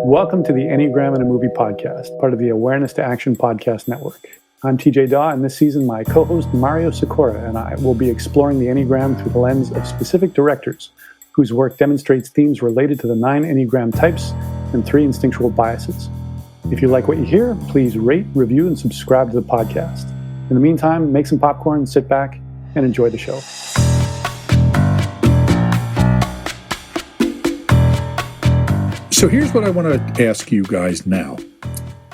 Welcome to the Enneagram in a Movie podcast, part of the Awareness to Action podcast network. I'm TJ Dawe, and this season my co-host Mario Sikora and I will be exploring the Enneagram through the lens of specific directors whose work demonstrates themes related to the 9 Enneagram types and 3 instinctual biases. If you like what you hear, please rate, review, and subscribe to the podcast. In the meantime, make some popcorn, sit back, and enjoy the show. So here's what I want to ask you guys now.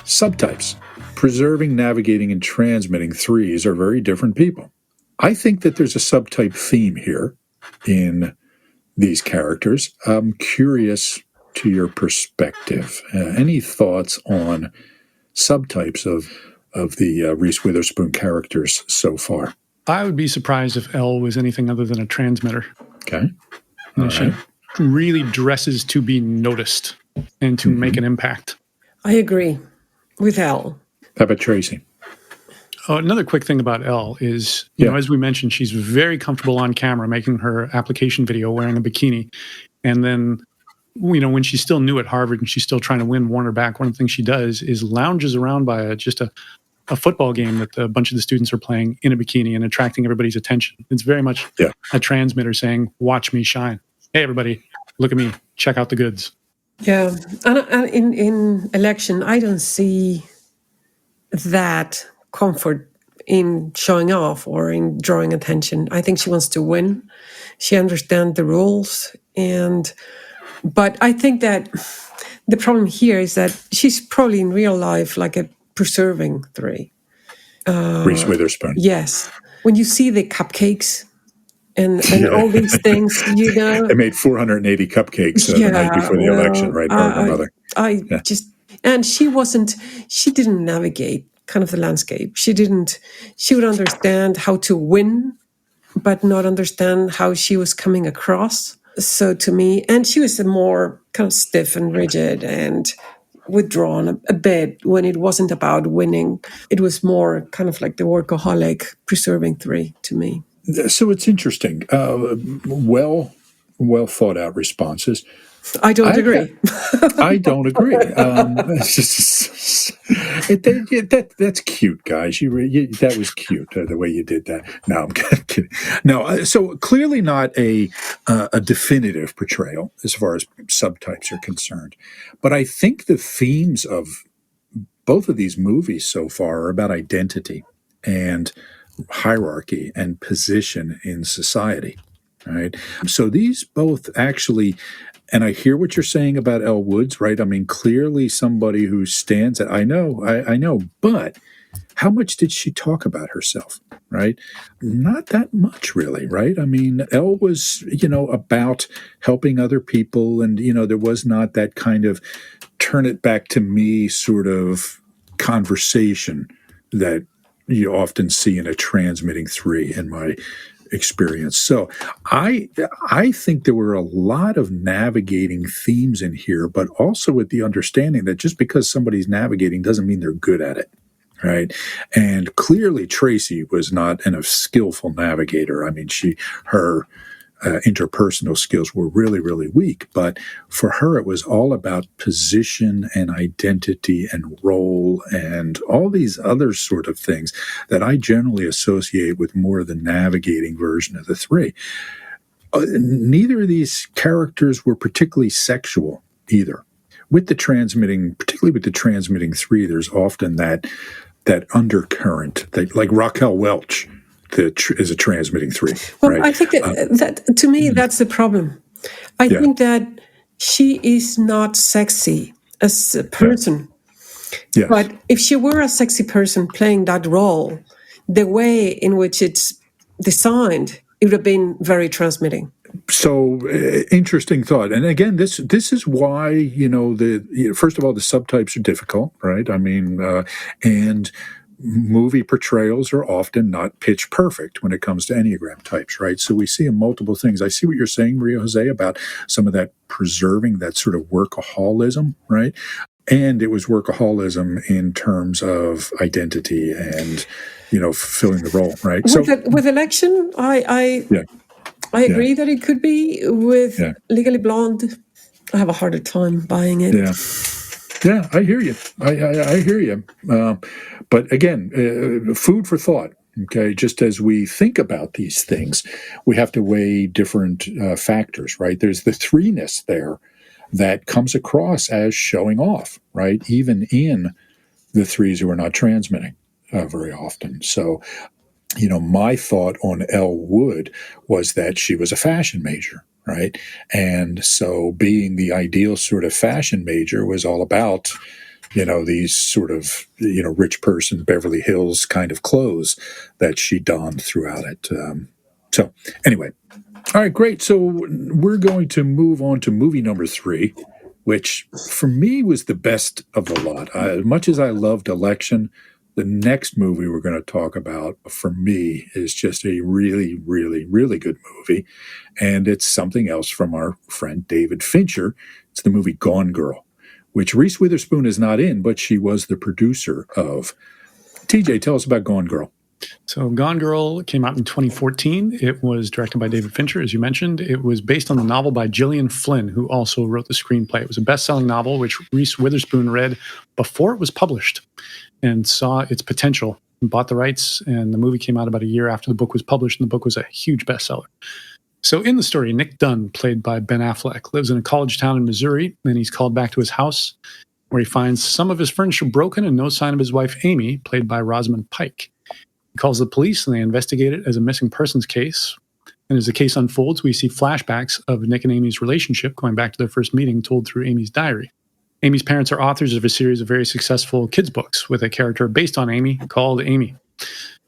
Subtypes. Preserving, navigating, and transmitting 3s are very different people. I think that there's a subtype theme here in these characters. I'm curious to your perspective. Any thoughts on subtypes of the Reese Witherspoon characters so far? I would be surprised if Elle was anything other than a transmitter. Okay. She really dresses to be noticed and to make an impact. I agree with Elle. How about Tracy? Oh, another quick thing about Elle is, you know, as we mentioned, she's very comfortable on camera making her application video wearing a bikini. And then, you know, when she's still new at Harvard and she's still trying to win Warner back, one of the things she does is lounges around by just a football game that a bunch of the students are playing in a bikini and attracting everybody's attention. It's very much a transmitter saying, watch me shine. Hey, everybody, look at me. Check out the goods. Yeah. And in election, I don't see that comfort in showing off or in drawing attention. I think she wants to win. She understands the rules. But I think that the problem here is that she's probably in real life like a preserving 3. Reese Witherspoon. Yes. When you see the cupcakes and all these things, you know. They made 480 cupcakes the night before the election, right? Her mother. And she didn't navigate kind of the landscape. She would understand how to win, but not understand how she was coming across. So to me, and she was more kind of stiff and rigid and withdrawn a bit when it wasn't about winning. It was more kind of like the workaholic preserving 3 to me. So it's interesting. Well thought out responses. I don't agree. I don't agree. That's cute, guys. That was cute, the way you did that. No, I'm kidding. No, so clearly not a definitive portrayal as far as subtypes are concerned. But I think the themes of both of these movies so far are about identity and hierarchy and position in society, right? So these both actually, and I hear what you're saying about Elle Woods, right? I mean, clearly somebody who stands at, I know, but how much did she talk about herself, right? Not that much, really, right? I mean, Elle was, about helping other people, and, there was not that kind of turn it back to me sort of conversation that you often see in a transmitting 3 in my experience. So I think there were a lot of navigating themes in here, but also with the understanding that just because somebody's navigating doesn't mean they're good at it, right? And clearly Tracy was not a skillful navigator. I mean, her interpersonal skills were really, really weak. But for her, it was all about position and identity and role and all these other sort of things that I generally associate with more of the navigating version of the 3. Neither of these characters were particularly sexual either. Particularly with the transmitting 3, there's often that undercurrent, like Raquel Welch, is a transmitting 3. Well, right? I think that to me, that's the problem. I think that she is not sexy as a person. Yes. But if she were a sexy person playing that role, the way in which it's designed, it would have been very transmitting. So interesting thought. And again, this is why, first of all, the subtypes are difficult, right? I mean, and movie portrayals are often not pitch perfect when it comes to Enneagram types, right? So we see in multiple things. I see what you're saying, María José, about some of that preserving, that sort of workaholism, right? And it was workaholism in terms of identity and, fulfilling the role, right? With election, I agree that it could be. With Legally Blonde, I have a harder time buying it. Yeah. Yeah, I hear you. I hear you. But again, food for thought. Okay, just as we think about these things, we have to weigh different factors, right? There's the threeness there that comes across as showing off, right? Even in the threes who are not transmitting very often. So, my thought on Elle Wood was that she was a fashion major, right? And so being the ideal sort of fashion major was all about, these sort of, rich person, Beverly Hills kind of clothes that she donned throughout it. So anyway, all right, great. So we're going to move on to movie number 3, which for me was the best of the lot. As much as I loved Election, the next movie we're going to talk about for me is just a really, really, really good movie. And it's something else from our friend David Fincher. It's the movie Gone Girl, which Reese Witherspoon is not in, but she was the producer of. TJ, tell us about Gone Girl. So Gone Girl came out in 2014. It was directed by David Fincher, as you mentioned. It was based on the novel by Gillian Flynn, who also wrote the screenplay. It was a best-selling novel, which Reese Witherspoon read before it was published and saw its potential and bought the rights. And the movie came out about a year after the book was published, and the book was a huge bestseller. So in the story, Nick Dunn, played by Ben Affleck, lives in a college town in Missouri, and he's called back to his house, where he finds some of his furniture broken and no sign of his wife, Amy, played by Rosamund Pike. He calls the police, and they investigate it as a missing persons case. And as the case unfolds, we see flashbacks of Nick and Amy's relationship going back to their first meeting told through Amy's diary. Amy's parents are authors of a series of very successful kids' books with a character based on Amy called Amy.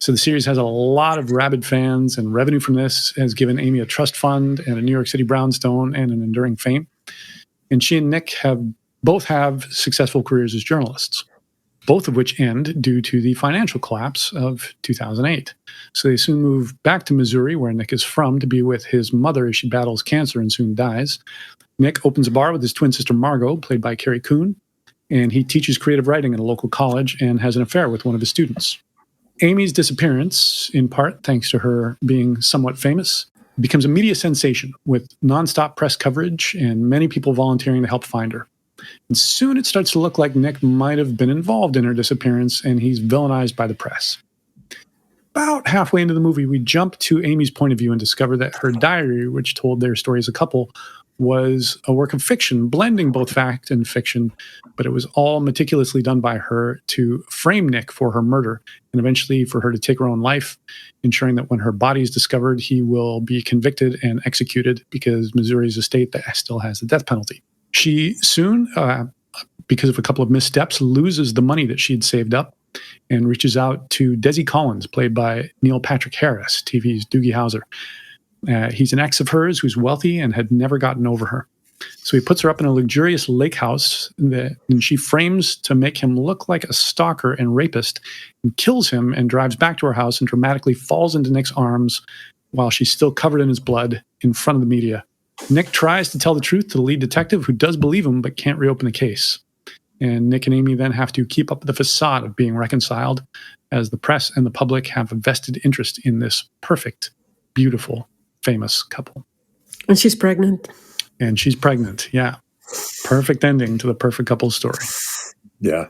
So the series has a lot of rabid fans, and revenue from this has given Amy a trust fund and a New York City brownstone and an enduring fame. And she and Nick both have successful careers as journalists, both of which end due to the financial collapse of 2008. So they soon move back to Missouri, where Nick is from, to be with his mother as she battles cancer and soon dies. Nick opens a bar with his twin sister Margot, played by Carrie Coon, and he teaches creative writing at a local college and has an affair with one of his students. Amy's disappearance, in part thanks to her being somewhat famous, becomes a media sensation with nonstop press coverage and many people volunteering to help find her. And soon it starts to look like Nick might have been involved in her disappearance, and he's villainized by the press. About halfway into the movie, we jump to Amy's point of view and discover that her diary, which told their story as a couple, was a work of fiction, blending both fact and fiction, but it was all meticulously done by her to frame Nick for her murder and eventually for her to take her own life, ensuring that when her body is discovered, he will be convicted and executed because Missouri is a state that still has the death penalty. She soon, because of a couple of missteps, loses the money that she had saved up and reaches out to Desi Collins, played by Neil Patrick Harris, TV's Doogie Howser. He's an ex of hers who's wealthy and had never gotten over her. So he puts her up in a luxurious lake house and she frames to make him look like a stalker and rapist and kills him and drives back to her house and dramatically falls into Nick's arms while she's still covered in his blood in front of the media. Nick tries to tell the truth to the lead detective, who does believe him but can't reopen the case. And Nick and Amy then have to keep up the facade of being reconciled, as the press and the public have a vested interest in this perfect, beautiful, famous couple. And she's pregnant. And she's pregnant, yeah. Perfect ending to the perfect couple story. Yeah.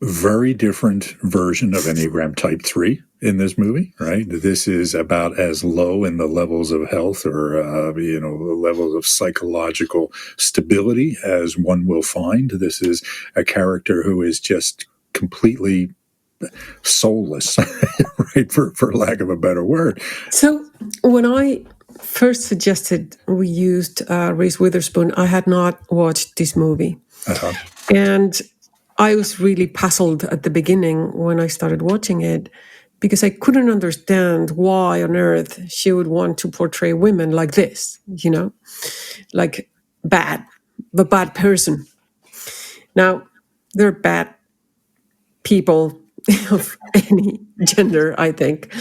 Very different version of Enneagram Type 3 in this movie, right? This is about as low in the levels of health or, levels of psychological stability as one will find. This is a character who is just completely soulless, right? For lack of a better word. So when I first suggested we used Reese Witherspoon, I had not watched this movie. Uh-huh. And I was really puzzled at the beginning when I started watching it, because I couldn't understand why on earth she would want to portray women like this, like the bad person. Now, there are bad people of any gender, I think.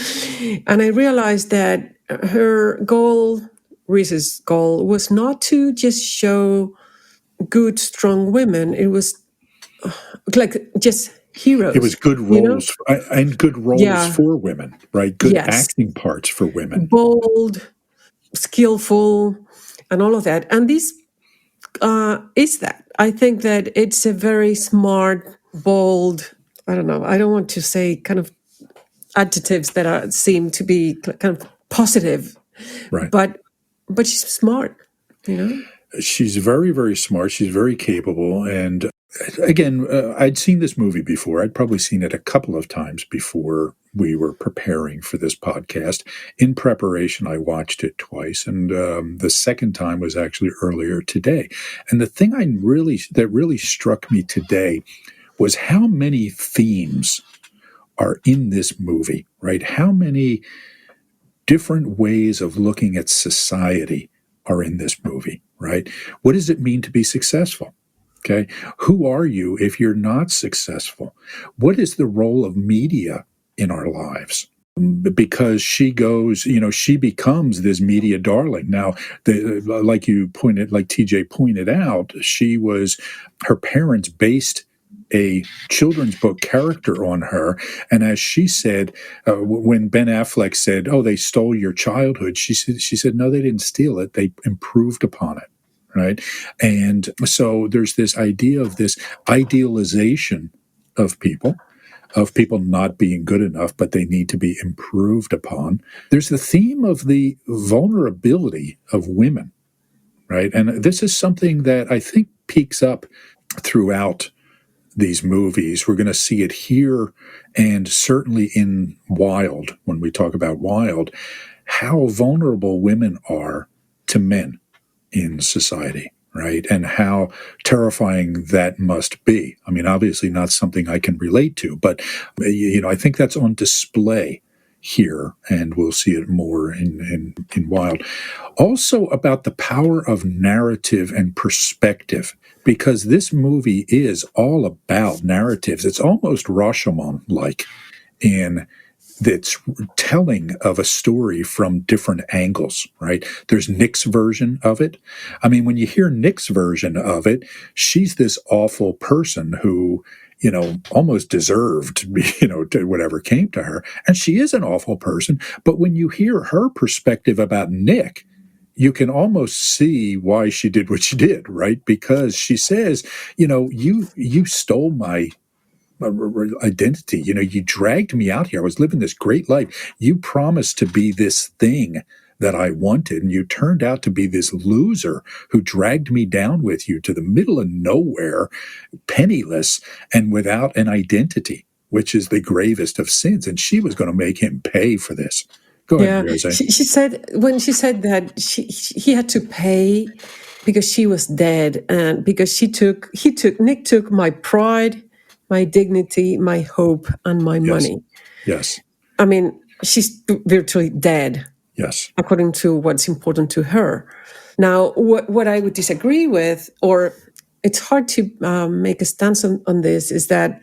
And I realized that her goal, Reese's goal, was not to just show good, strong women. It was like just heroes. It was good roles and good roles for women, right? Good acting parts for women. Bold, skillful, and all of that. And this is that. I think that it's a very smart, bold, I don't know, I don't want to say kind of adjectives that seem to be kind of positive, Right. but she's smart, She's very, very smart. She's very capable. And again, I'd seen this movie before. I'd probably seen it a couple of times before we were preparing for this podcast. In preparation, I watched it twice. And the second time was actually earlier today. And the thing that really struck me today was how many themes are in this movie, right? How many different ways of looking at society are in this movie, right? What does it mean to be successful? Okay. Who are you if you're not successful? What is the role of media in our lives? Because she becomes this media darling. Now, like TJ pointed out, her parents based a children's book character on her. And as she said, when Ben Affleck said, "Oh, they stole your childhood," she said, "No, they didn't steal it. They improved upon it." Right. And so there's this idea of this idealization of people not being good enough, but they need to be improved upon. There's the theme of the vulnerability of women. Right. And this is something that I think peaks up throughout these movies. We're going to see it here and certainly in Wild, when we talk about Wild, how vulnerable women are to men in society, right? And how terrifying that must be. I mean, obviously not something I can relate to, but I think that's on display here, and we'll see it more in Wild. Also about the power of narrative and perspective, because this movie is all about narratives. It's almost Rashomon-like in that's telling of a story from different angles, right? There's Nick's version of it. I mean, when you hear Nick's version of it, she's this awful person who, almost deserved, to whatever came to her. And she is an awful person. But when you hear her perspective about Nick, you can almost see why she did what she did, right? Because she says, you stole my identity. You dragged me out here. I was living this great life. You promised to be this thing that I wanted, and you turned out to be this loser who dragged me down with you to the middle of nowhere, penniless and without an identity, which is the gravest of sins. And she was going to make him pay for this. Go ahead, Maria José. She said, when she said that he had to pay because she was dead, and because Nick took my pride, my dignity, my hope, and my money. Yes. I mean, she's virtually dead. Yes. According to what's important to her. Now, what I would disagree with, or it's hard to make a stance on this, is that,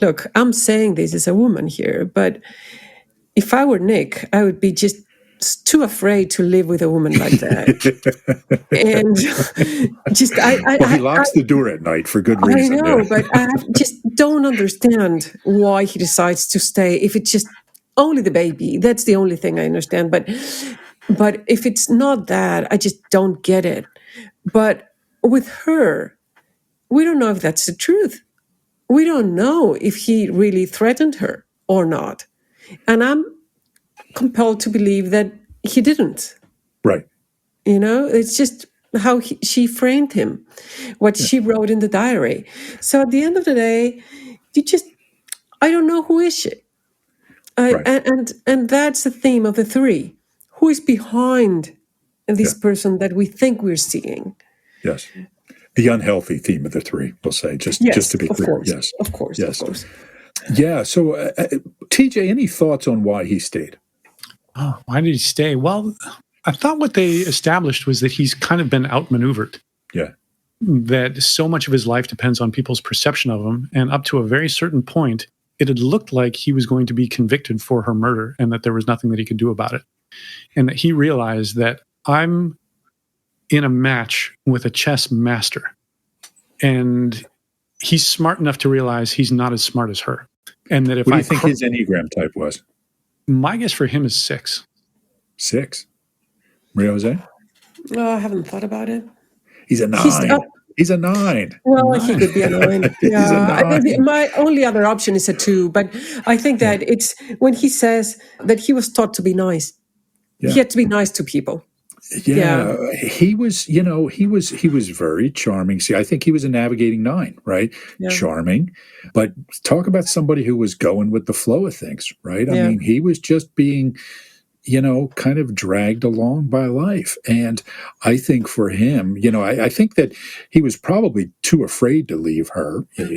look, I'm saying this as a woman here, but if I were Nick, I would be just too afraid to live with a woman like that. And he locks the door at night for good reason. I know, but I just don't understand why he decides to stay. If it's just only the baby, that's the only thing I understand. But if it's not that, I just don't get it. But with her, we don't know if that's the truth. We don't know if he really threatened her or not. And I'm compelled to believe that he didn't. Right. It's just how she framed him, what she wrote in the diary. So at the end of the day, I don't know, who is she? Right. And that's the theme of the three. Who is behind this person that we think we're seeing? Yes. The unhealthy theme of the three, we'll say, just to be clear. Course, yes. Of course. Yeah. So, TJ, any thoughts on why he stayed? Oh, why did he stay? Well, I thought what they established was that he's kind of been outmaneuvered. Yeah. That so much of his life depends on people's perception of him. And up to a very certain point, it had looked like he was going to be convicted for her murder and that there was nothing that he could do about it. And that he realized that I'm in a match with a chess master. And he's smart enough to realize he's not as smart as her. And that if what do you think his Enneagram type was? My guess for him is 6. 6? Maria José? Oh, I haven't thought about it. He's a 9. He's a 9. Well, he could be a 9. He's a 9. My only other option is a 2, but I think that it's when he says that he was taught to be nice. Yeah. He had to be nice to people. Yeah, he was, he was very charming. See, I think he was a navigating 9, right? Yeah. Charming, but talk about somebody who was going with the flow of things, right? I mean, he was just being, kind of dragged along by life. And I think for him, I think that he was probably too afraid to leave her, at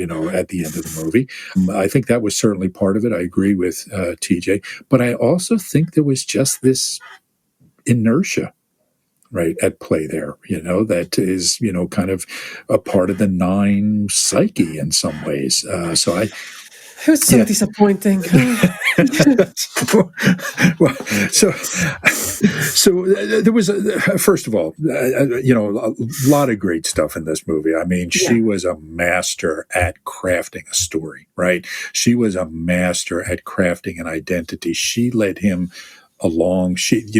the end of the movie. I think that was certainly part of it. I agree with TJ, but I also think there was just this inertia, right, at play there, that is, kind of a part of the 9 psyche in some ways. It was so disappointing. Well, so there was, first of all, a lot of great stuff in this movie. I mean, she was a master at crafting a story, right? She was a master at crafting an identity. She led him along. She,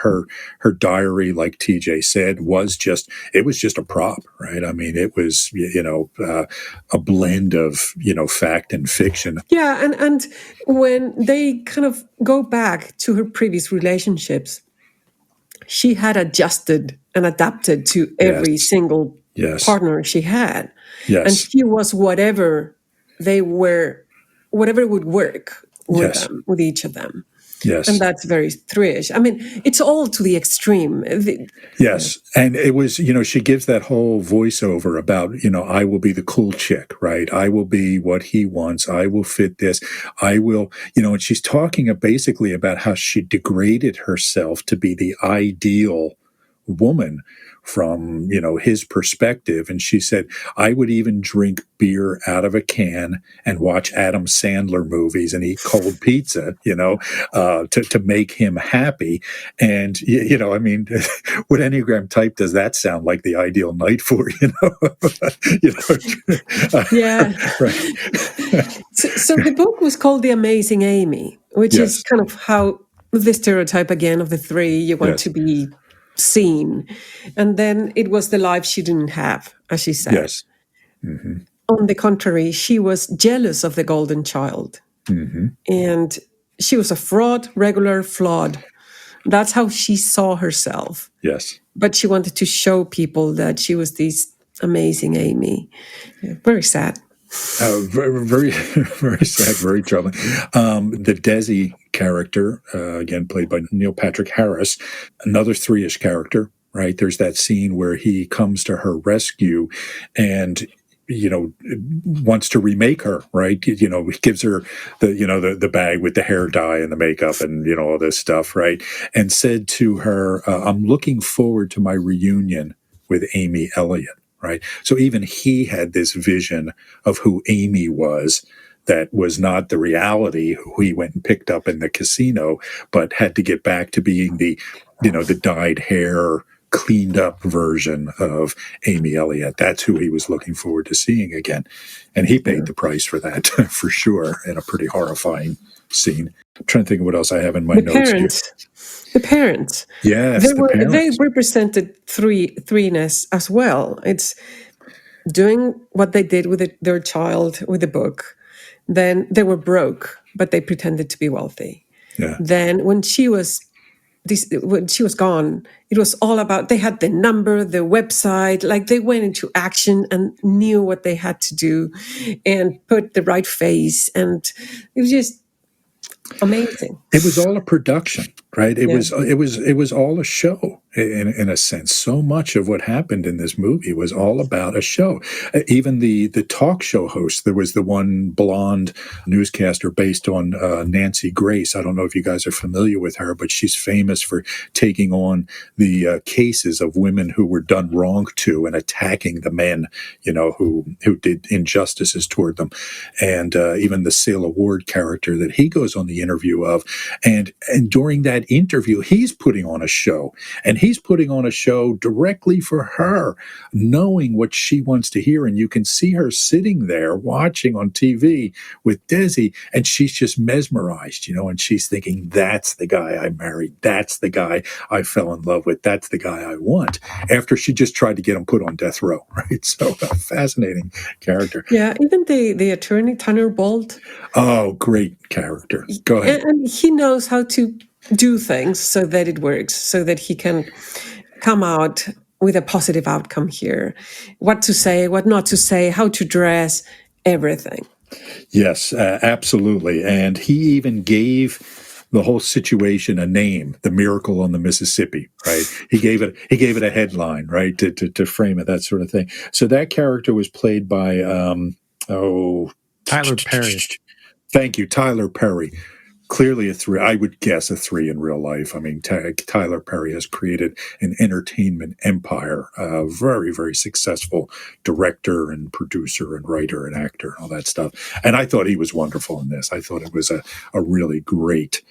her diary, like TJ said, was just a prop, right? I mean, it was, a blend of, fact and fiction. Yeah. And when they kind of go back to her previous relationships, she had adjusted and adapted to every single partner she had. Yes. And she was whatever would work with them, with each of them. Yes. And that's very thrillish. I mean, it's all to the extreme. Yes. And it was, she gives that whole voiceover about, I will be the cool chick, right? I will be what he wants. I will fit this. I will, and she's talking basically about how she degraded herself to be the ideal woman from, his perspective. And she said, I would even drink beer out of a can and watch Adam Sandler movies and eat cold pizza, to make him happy. And, I mean, what Enneagram Type does that sound like the ideal night for, Yeah. Right. So the book was called The Amazing Amy, which is kind of how the stereotype again of the 3, you want to be seen. And then it was the life she didn't have, as she said. Yes. Mm-hmm. On the contrary, she was jealous of the golden child. Mm-hmm. And she was a fraud, regular, flawed. That's how she saw herself. Yes. But she wanted to show people that she was this amazing Amy. Yeah, very sad. Very, very, very sad, very troubling. The Desi character, again, played by Neil Patrick Harris, another 3-ish character, right? There's that scene where he comes to her rescue and, wants to remake her, right? He gives her the bag with the hair dye and the makeup and, all this stuff, right? And said to her, I'm looking forward to my reunion with Amy Elliott. Right. So even he had this vision of who Amy was that was not the reality who he went and picked up in the casino, but had to get back to being the dyed hair, cleaned up version of Amy Elliott. That's who he was looking forward to seeing again. And he paid the price for that, for sure, in a pretty horrifying scene. I'm trying to think of what else I have in my notes. The parents. Yes, they represented threeness as well. It's doing what they did with their child with the book. Then they were broke, but they pretended to be wealthy. Yeah. Then when she was gone, it was all about, they had the number, the website, like they went into action and knew what they had to do and put the right face. And it was just amazing. It was all a production, right? It was all a show in a sense. So much of what happened in this movie was all about a show. Even the talk show host, there was the one blonde newscaster based on Nancy Grace. I don't know if you guys are familiar with her, but she's famous for taking on the cases of women who were done wrong to and attacking the men, who did injustices toward them. And even the Sailor Ward character that he goes on the interview of. And during that interview, he's putting on a show and he's putting on a show directly for her, knowing what she wants to hear. And you can see her sitting there watching on TV with Desi, and she's just mesmerized, and she's thinking, that's the guy I married. That's the guy I fell in love with. That's the guy I want. After she just tried to get him put on death row, right? So a fascinating character. Yeah, even the attorney, Tanner Bolt. Oh, great character. Go ahead. And he knows how to do things so that it works, so that he can come out with a positive outcome here. What to say, what not to say, how to dress, everything. Yes, absolutely. And he even gave the whole situation a name, The Miracle on the Mississippi, right? He gave it a headline, right, to frame it, that sort of thing. So that character was played by Tyler Perry. Thank you, Tyler Perry. Clearly a 3. I would guess a 3 in real life. I mean, Tyler Perry has created an entertainment empire, a very, very successful director and producer and writer and actor and all that stuff. And I thought he was wonderful in this. I thought it was a really great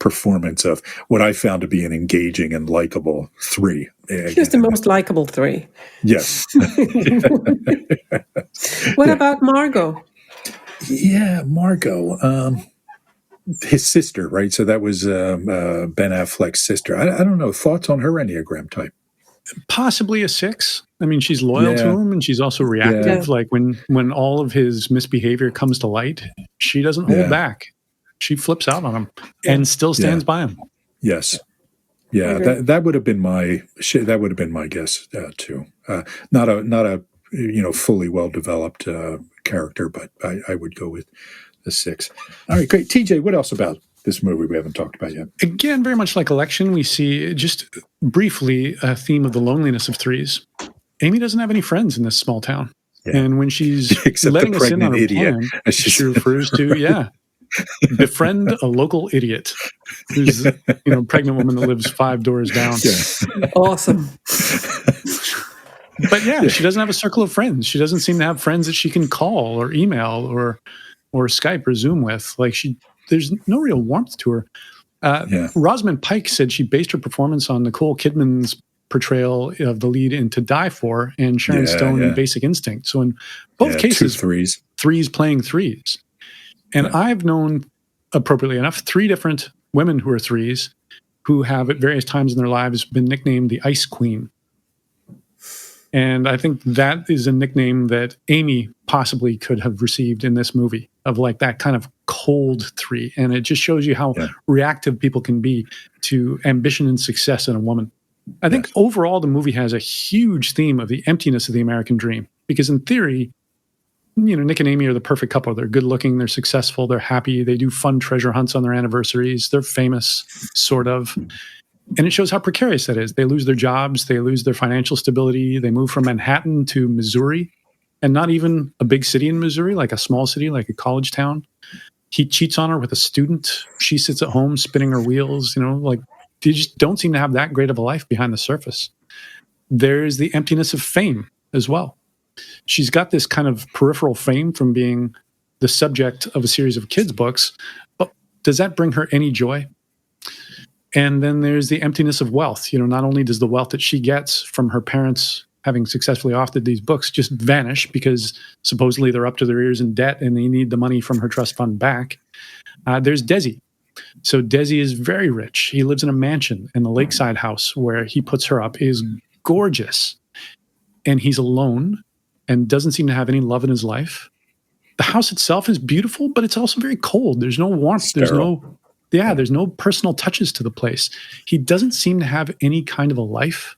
performance of what I found to be an engaging and likable 3. She's the most likable 3. Yes. What about Margot? Yeah, Margot. His sister, right? So that was Ben Affleck's sister. I don't know. Thoughts on her Enneagram type? Possibly a 6. I mean, she's loyal to him, and she's also reactive. Yeah. Like when all of his misbehavior comes to light, she doesn't hold back. She flips out on him and still stands by him. Yes. Yeah, that would have been my guess too. Not a fully well developed character, but I would go with the 6. All right, great. TJ, what else about this movie we haven't talked about yet? Again, very much like Election, we see just briefly a theme of the loneliness of 3s. Amy doesn't have any friends in this small town. Yeah. And when she's letting us in on her plan, she refers to, befriend a local idiot who's, a pregnant woman that lives 5 doors down. Yeah. Awesome. But she doesn't have a circle of friends. She doesn't seem to have friends that she can call or email or Skype or Zoom with. Like there's no real warmth to her. Rosamund Pike said she based her performance on Nicole Kidman's portrayal of the lead in To Die For and Sharon Stone in Basic Instinct. So in both cases, 3s playing 3s. And I've known, appropriately enough, 3 different women who are 3s who have at various times in their lives been nicknamed the Ice Queen. And I think that is a nickname that Amy possibly could have received in this movie, of like that kind of cold 3. And it just shows you how reactive people can be to ambition and success in a woman. I think overall the movie has a huge theme of the emptiness of the American dream. Because in theory, Nick and Amy are the perfect couple. They're good looking, they're successful, they're happy, they do fun treasure hunts on their anniversaries, they're famous, sort of. And it shows how precarious that is. They lose their jobs, they lose their financial stability, they move from Manhattan to Missouri, and not even a big city in Missouri, like a small city, like a college town. He cheats on her with a student. She sits at home spinning her wheels, they just don't seem to have that great of a life behind the surface. There's the emptiness of fame as well. She's got this kind of peripheral fame from being the subject of a series of kids' books, but does that bring her any joy? And then there's the emptiness of wealth. Not only does the wealth that she gets from her parents having successfully authored these books just vanish because supposedly they're up to their ears in debt and they need the money from her trust fund back. There's Desi. So Desi is very rich. He lives in a mansion, and the lakeside house where he puts her up is gorgeous. And he's alone and doesn't seem to have any love in his life. The house itself is beautiful, but it's also very cold. There's no warmth. Sterile. There's no personal touches to the place. He doesn't seem to have any kind of a life.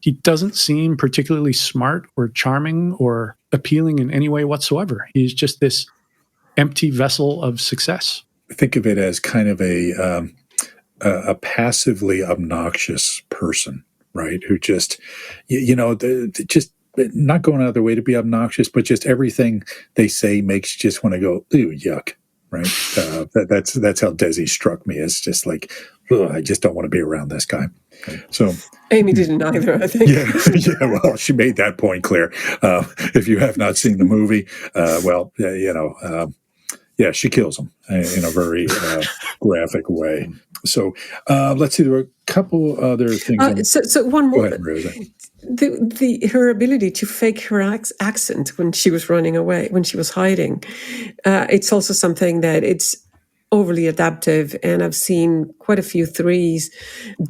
He doesn't seem particularly smart or charming or appealing in any way whatsoever. He's just this empty vessel of success. Think of it as kind of a passively obnoxious person, right? Who just, just not going out of their way to be obnoxious, but just everything they say makes you just want to go, ooh, yuck. Right. That's how Desi struck me. It's just like, I just don't want to be around this guy. So Amy didn't either, I think. Well, she made that point clear. If you have not seen the movie, Yeah, she kills him in a very graphic way. So let's see. There were a couple other things. So one more. Go ahead, Rosa. Her ability to fake her accent when she was running away, when she was hiding, it's also something that it's overly adaptive, and I've seen quite a few threes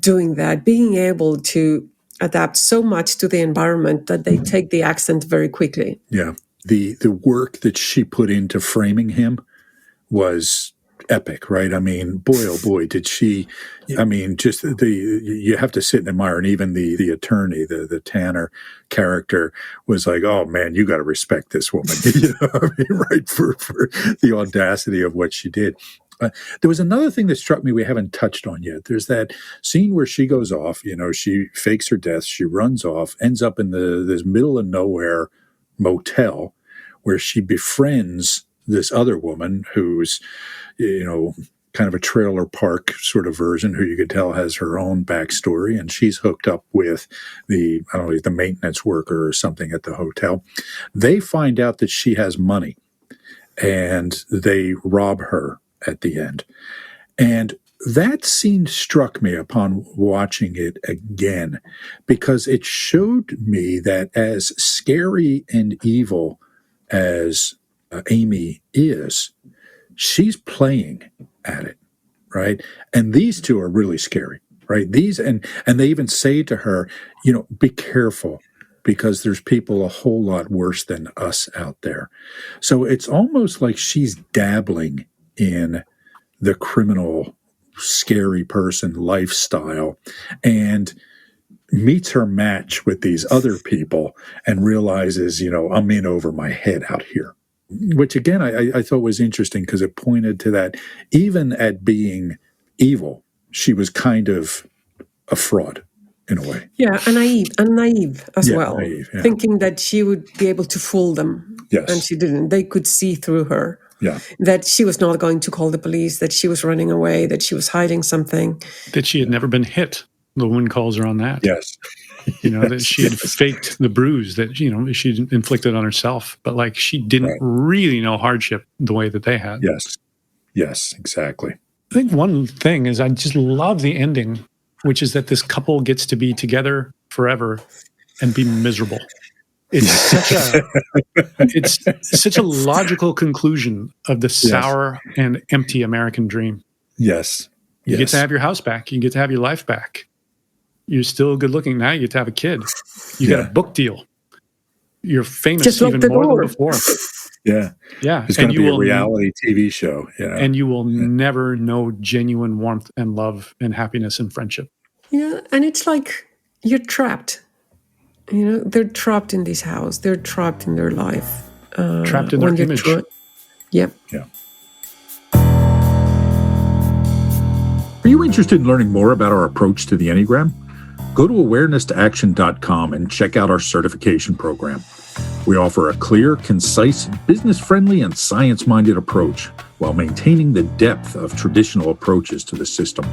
doing that, being able to adapt so much to the environment that they take the accent very quickly. Yeah, the work that she put into framing him was epic, right? I mean, boy, oh boy, did she! I mean, just you have to sit and admire. And even the attorney, the Tanner character, was like, "Oh man, you got to respect this woman," you know, I mean, right, for the audacity of what she did. There was another thing that struck me we haven't touched on yet. There's that scene where she goes off. You know, she fakes her death. She runs off, ends up in this middle of nowhere motel where she befriends this other woman who's, you know, kind of a trailer park sort of version, who you could tell has her own backstory, and she's hooked up with the maintenance worker or something at the hotel. They find out that she has money, and they rob her at the end. And that scene struck me upon watching it again, because it showed me that as scary and evil as Amy is, she's playing at it, right? And these two are really scary, right? These and they even say to her, you know, be careful, because there's people a whole lot worse than us out there. So it's almost like she's dabbling in the criminal, scary person lifestyle, and meets her match with these other people and realizes, you know, I'm in over my head out here. Which again, I thought was interesting, because it pointed to that even at being evil, she was kind of a fraud in a way. Yeah, and naive as well, naive, yeah. Thinking that she would be able to fool them. Yes. And she didn't. They could see through her. Yeah. That she was not going to call the police, that she was running away, that she was hiding something. That she had never been hit. The woman calls her on that. Yes. You know, that she had faked the bruise that, you know, she inflicted on herself, but like she didn't really know hardship the way that they had. Yes, exactly. I think one thing is I just love the ending, which is that this couple gets to be together forever and be miserable. It's such a logical conclusion of the sour and empty American dream. Yes. You get to have your house back. You get to have your life back. You're still good looking. Now you get to have a kid. You got a book deal. You're famous just even more than before. Yeah. It's going to be a reality TV show. You know? And you will never know genuine warmth and love and happiness and friendship. Yeah, and it's like you're trapped. You know, they're trapped in this house. They're trapped in their life. Trapped in their image. Yep. Yeah. Are you interested in learning more about our approach to the Enneagram? Go to awareness-to-action.com and check out our certification program. We offer a clear, concise, business-friendly, and science-minded approach while maintaining the depth of traditional approaches to the system.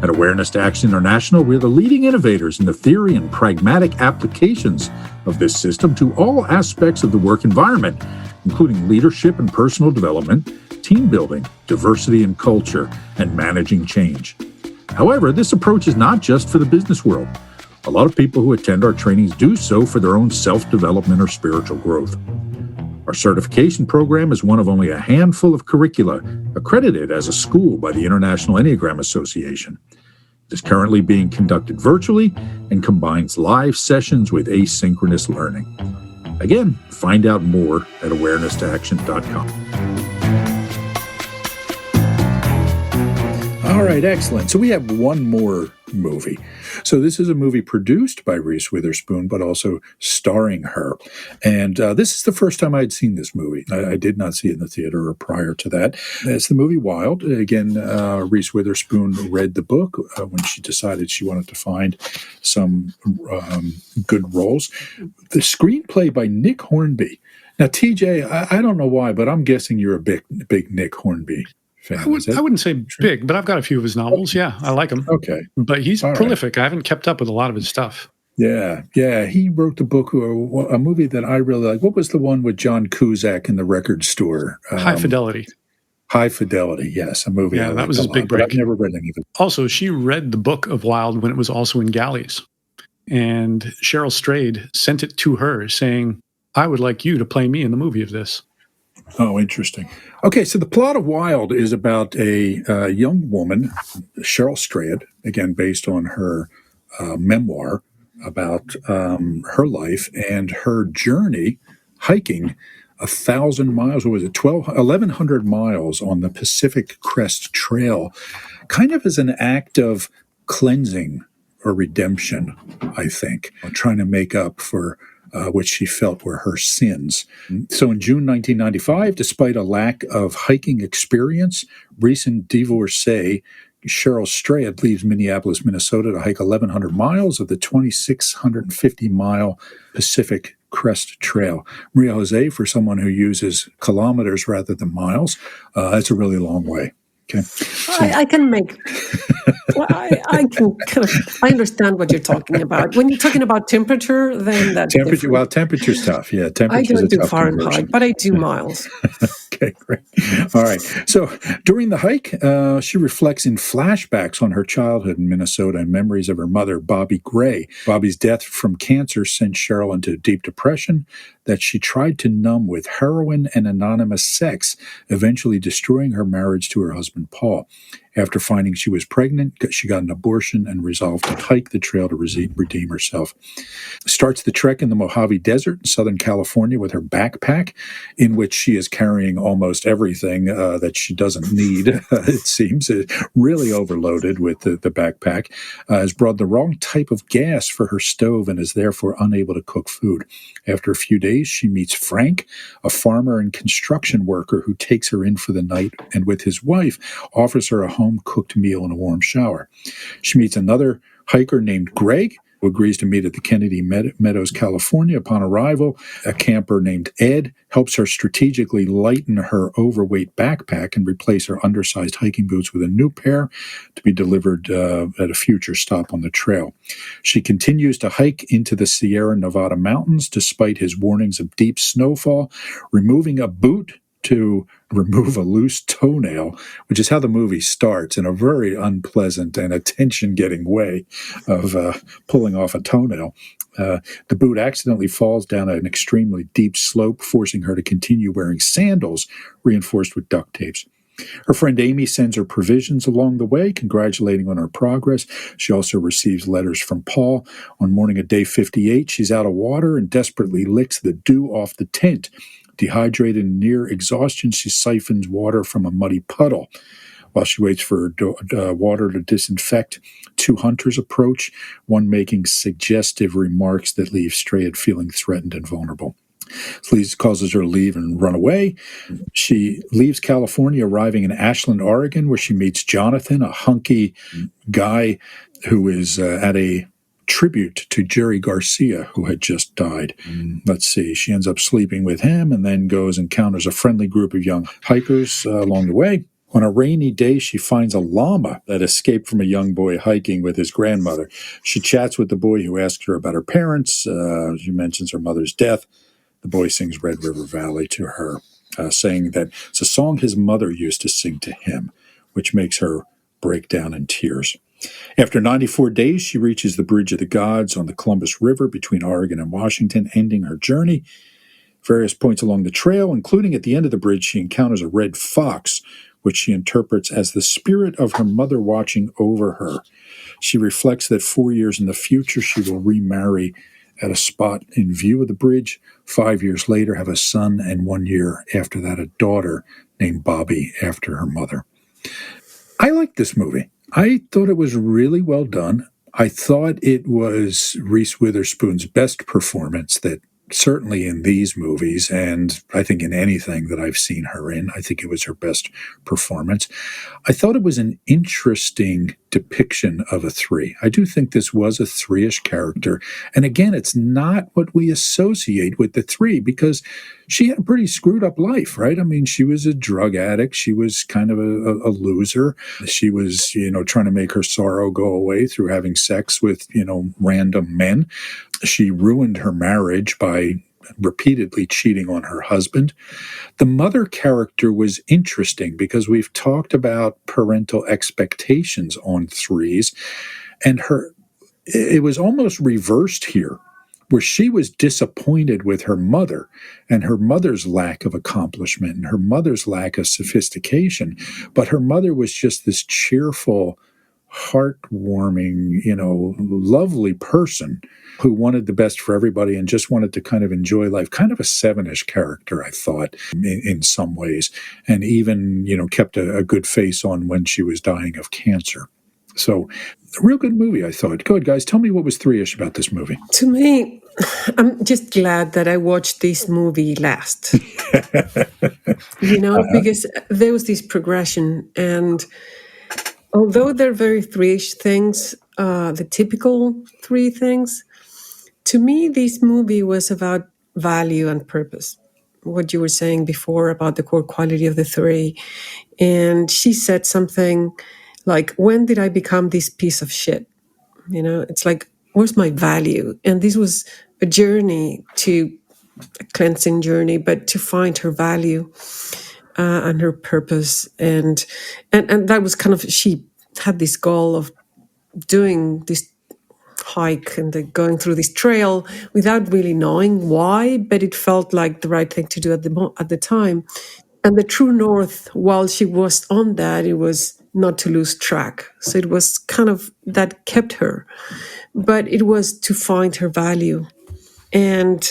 At Awareness to Action International, we're the leading innovators in the theory and pragmatic applications of this system to all aspects of the work environment, including leadership and personal development, team building, diversity and culture, and managing change. However, this approach is not just for the business world. A lot of people who attend our trainings do so for their own self-development or spiritual growth. Our certification program is one of only a handful of curricula accredited as a school by the International Enneagram Association. It is currently being conducted virtually and combines live sessions with asynchronous learning. Again, find out more at awareness-to-action.com. All right, excellent. So we have one more movie. So this is a movie produced by Reese Witherspoon, but also starring her. And this is the first time I'd seen this movie. I did not see it in the theater or prior to that. It's the movie Wild. Again, Reese Witherspoon read the book when she decided she wanted to find some good roles. The screenplay by Nick Hornby. Now, TJ, I don't know why, but I'm guessing you're a big Nick Hornby fan. I wouldn't say big, but I've got a few of his novels. Yeah, I like him. Okay. But he's prolific. I haven't kept up with a lot of his stuff. Yeah. He wrote the book, a movie that I really like. What was the one with John Cusack in the record store? High Fidelity. High Fidelity, yes, a movie. Yeah, that was his big break. I've never read any of it. Also, she read the book of Wilde when it was also in galleys. And Cheryl Strayed sent it to her saying, I would like you to play me in the movie of this. Oh, interesting. Okay, so the plot of Wilde is about a young woman, Cheryl Strayed, again, based on her memoir about her life and her journey hiking 1,000 miles, what was it, 1,100 miles on the Pacific Crest Trail, kind of as an act of cleansing or redemption, I think, trying to make up for which she felt were her sins. So in June 1995, despite a lack of hiking experience, recent divorcee Cheryl Strayed leaves Minneapolis, Minnesota to hike 1,100 miles of the 2,650-mile Pacific Crest Trail. María José, for someone who uses kilometers rather than miles, that's a really long way. Okay. I can make. Well, I can kind of. I understand what you're talking about. When you're talking about temperature, then that's temperature. different. Well, temperature's tough. Yeah, temperature. I don't do Fahrenheit, but I do miles. Okay, great. All right. So during the hike, she reflects in flashbacks on her childhood in Minnesota and memories of her mother, Bobby Gray. Bobby's death from cancer sent Cheryl into deep depression that she tried to numb with heroin and anonymous sex, eventually destroying her marriage to her husband, Paul. After finding she was pregnant, she got an abortion and resolved to hike the trail to redeem herself. Starts the trek in the Mojave Desert in Southern California with her backpack, in which she is carrying almost everything that she doesn't need, it seems. Really overloaded with the backpack. Has brought the wrong type of gas for her stove and is therefore unable to cook food. After a few days, she meets Frank, a farmer and construction worker who takes her in for the night and with his wife offers her a home-cooked meal and a warm shower. She meets another hiker named Greg, who agrees to meet at the Kennedy Meadows, California. Upon arrival, a camper named Ed helps her strategically lighten her overweight backpack and replace her undersized hiking boots with a new pair to be delivered at a future stop on the trail. She continues to hike into the Sierra Nevada mountains despite his warnings of deep snowfall, removing a boot to remove a loose toenail, which is how the movie starts, in a very unpleasant and attention-getting way of pulling off a toenail. The boot accidentally falls down an extremely deep slope, forcing her to continue wearing sandals reinforced with duct tapes. Her friend Amy sends her provisions along the way, congratulating on her progress. She also receives letters from Paul. On morning of day 58, she's out of water and desperately licks the dew off the tent. Dehydrated and near exhaustion, she siphons water from a muddy puddle. While she waits for water to disinfect, two hunters approach, one making suggestive remarks that leave Strayed feeling threatened and vulnerable. This causes her to leave and run away. She leaves California, arriving in Ashland, Oregon, where she meets Jonathan, a hunky guy who is at a tribute to Jerry Garcia, who had just died. Let's see, she ends up sleeping with him and then goes and encounters a friendly group of young hikers along the way. On a rainy day, she finds a llama that escaped from a young boy hiking with his grandmother. She chats with the boy, who asks her about her parents. She mentions her mother's death. The boy sings Red River Valley to her, saying that it's a song his mother used to sing to him, which makes her break down in tears. After 94 days, she reaches the Bridge of the Gods on the Columbus River between Oregon and Washington, ending her journey. Various points along the trail, including at the end of the bridge, she encounters a red fox, which she interprets as the spirit of her mother watching over her. She reflects that 4 years in the future, she will remarry at a spot in view of the bridge. 5 years later, have a son, and 1 year after that, a daughter named Bobby after her mother. I like this movie. I thought it was really well done. I thought it was Reese Witherspoon's best performance, that certainly in these movies, and I think in anything that I've seen her in, I think it was her best performance. I thought it was an interesting depiction of a three. I do think this was a three-ish character. And again, it's not what we associate with the three, because she had a pretty screwed up life, right? I mean, she was a drug addict. She was kind of a loser. She was, trying to make her sorrow go away through having sex with, random men. She ruined her marriage by repeatedly cheating on her husband. The mother character was interesting because we've talked about parental expectations on threes, and it was almost reversed here, where she was disappointed with her mother and her mother's lack of accomplishment and her mother's lack of sophistication. But her mother was just this cheerful, heartwarming, lovely person who wanted the best for everybody and just wanted to kind of enjoy life. Kind of a Seven-ish character, I thought, in some ways, and even, kept a good face on when she was dying of cancer. So, a real good movie, I thought. Go ahead, guys. Tell me what was three-ish about this movie. To me, I'm just glad that I watched this movie last. Because there was this progression. And although they're very three-ish things, the typical three things, to me, this movie was about value and purpose. What you were saying before about the core quality of the three. And she said something like, when did I become this piece of shit? It's like, where's my value? And this was a cleansing journey, but to find her value and her purpose. And that was kind of, she had this goal of doing this hike and going through this trail without really knowing why, but it felt like the right thing to do at the time. And the true north, while she was on that, it was not to lose track. So it was kind of that kept her, but it was to find her value. And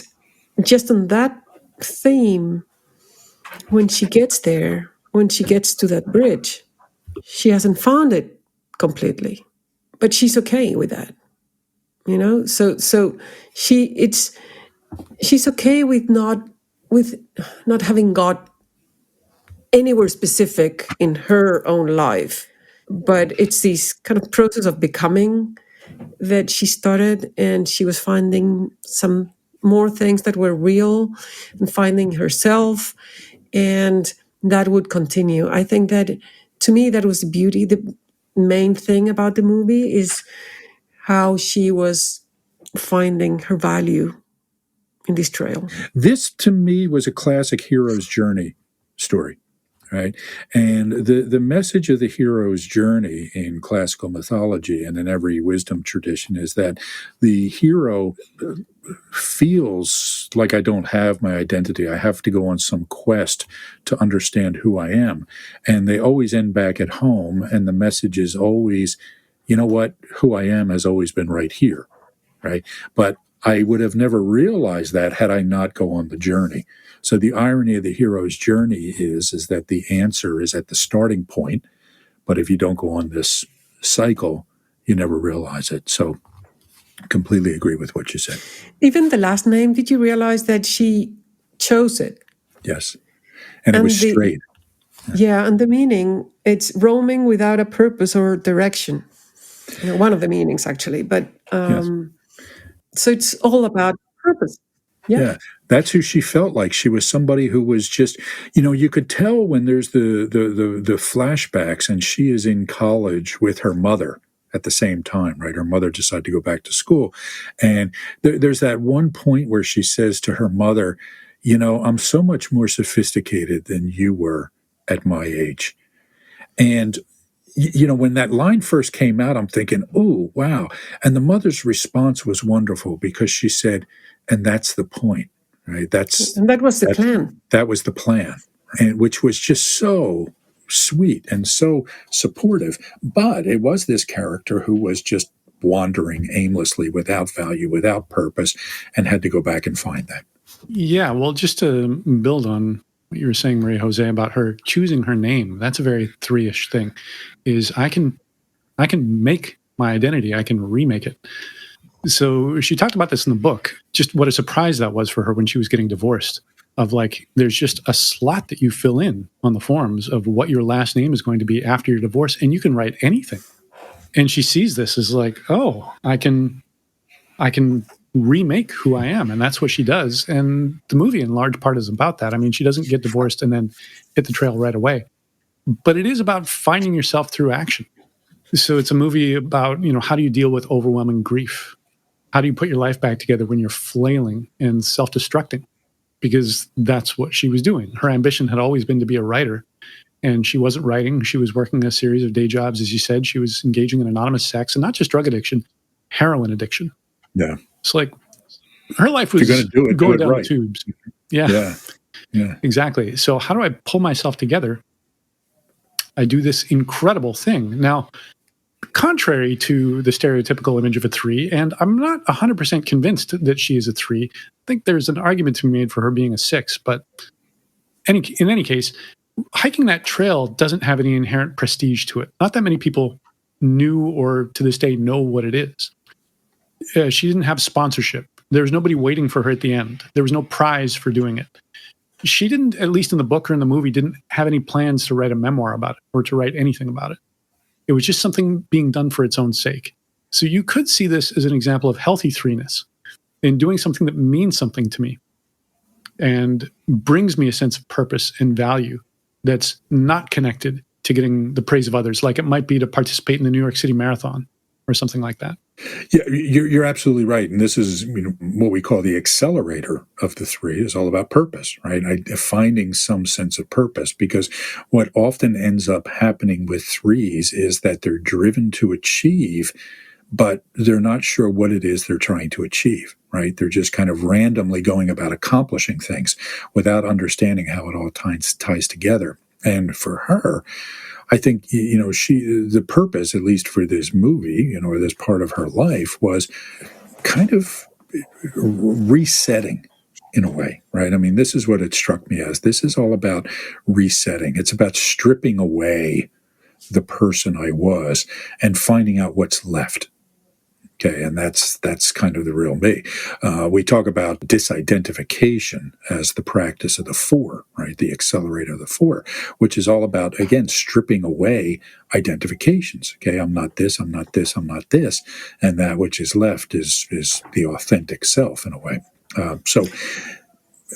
just on that theme, when she gets there, when she gets to that bridge, she hasn't found it completely, but she's okay with that. So she's okay with not having got anywhere specific in her own life, but it's this kind of process of becoming that she started, and she was finding some more things that were real and finding herself, and that would continue. I think that, to me, that was the beauty. The main thing about the movie is how she was finding her value in this trail. This, to me, was a classic hero's journey story. Right. And the message of the hero's journey in classical mythology and in every wisdom tradition is that the hero feels like, I don't have my identity. I have to go on some quest to understand who I am. And they always end back at home. And the message is always, you know what? Who I am has always been right here. Right. But I would have never realized that had I not go on the journey. So the irony of the hero's journey is that the answer is at the starting point, but if you don't go on this cycle, you never realize it. So completely agree with what you said. Even the last name, did you realize that she chose it? Yes. And it was straight. Yeah, and the meaning, it's roaming without a purpose or direction. One of the meanings, actually. But yes. So it's all about purpose. Yeah, that's who she felt like. She was somebody who was just, you could tell when there's the flashbacks and she is in college with her mother at the same time, right? Her mother decided to go back to school. And there's that one point where she says to her mother, I'm so much more sophisticated than you were at my age. And when that line first came out, I'm thinking, oh, wow. And the mother's response was wonderful because she said, and that's the point, right? And that was the plan. That was the plan, and which was just so sweet and so supportive. But it was this character who was just wandering aimlessly, without value, without purpose, and had to go back and find that. Yeah, well, just to build on what you were saying, María José, about her choosing her name, that's a very three-ish thing, is I can make my identity, I can remake it. So she talked about this in the book, just what a surprise that was for her when she was getting divorced, of like, there's just a slot that you fill in on the forms of what your last name is going to be after your divorce, and you can write anything. And she sees this as like, oh, I can remake who I am. And that's what she does. And the movie in large part is about that. I mean, she doesn't get divorced and then hit the trail right away, but it is about finding yourself through action. So it's a movie about, how do you deal with overwhelming grief? how do you put your life back together when you're flailing and self-destructing? Because that's what she was doing. Her ambition had always been to be a writer, and she wasn't writing. She was working a series of day jobs, as you said. She was engaging in anonymous sex, and not just drug addiction, heroin addiction. Yeah. It's like her life was going down the tubes. Yeah. Exactly. So how do I pull myself together? I do this incredible thing. Now, contrary to the stereotypical image of a 3, and I'm not 100% convinced that she is a 3. I think there's an argument to be made for her being a 6, but in any case, hiking that trail doesn't have any inherent prestige to it. Not that many people knew or to this day know what it is. She didn't have sponsorship. There was nobody waiting for her at the end. There was no prize for doing it. She didn't, at least in the book or in the movie, didn't have any plans to write a memoir about it or to write anything about it. It was just something being done for its own sake. So you could see this as an example of healthy 3-ness in doing something that means something to me and brings me a sense of purpose and value that's not connected to getting the praise of others, like it might be to participate in the New York City Marathon or something like that. Yeah, you're absolutely right. And this is what we call the accelerator of the 3 is all about purpose, right? Finding some sense of purpose, because what often ends up happening with 3s is that they're driven to achieve, but they're not sure what it is they're trying to achieve, right? They're just kind of randomly going about accomplishing things without understanding how it all ties together. And for her, I think, the purpose, at least for this movie, or this part of her life, was kind of resetting in a way, right? I mean, this is what it struck me as. This is all about resetting. It's about stripping away the person I was and finding out what's left. Okay, and that's kind of the real me. We talk about disidentification as the practice of the 4, right? The accelerator of the 4, which is all about, again, stripping away identifications. Okay, I'm not this, I'm not this, I'm not this. And that which is left is the authentic self in a way. So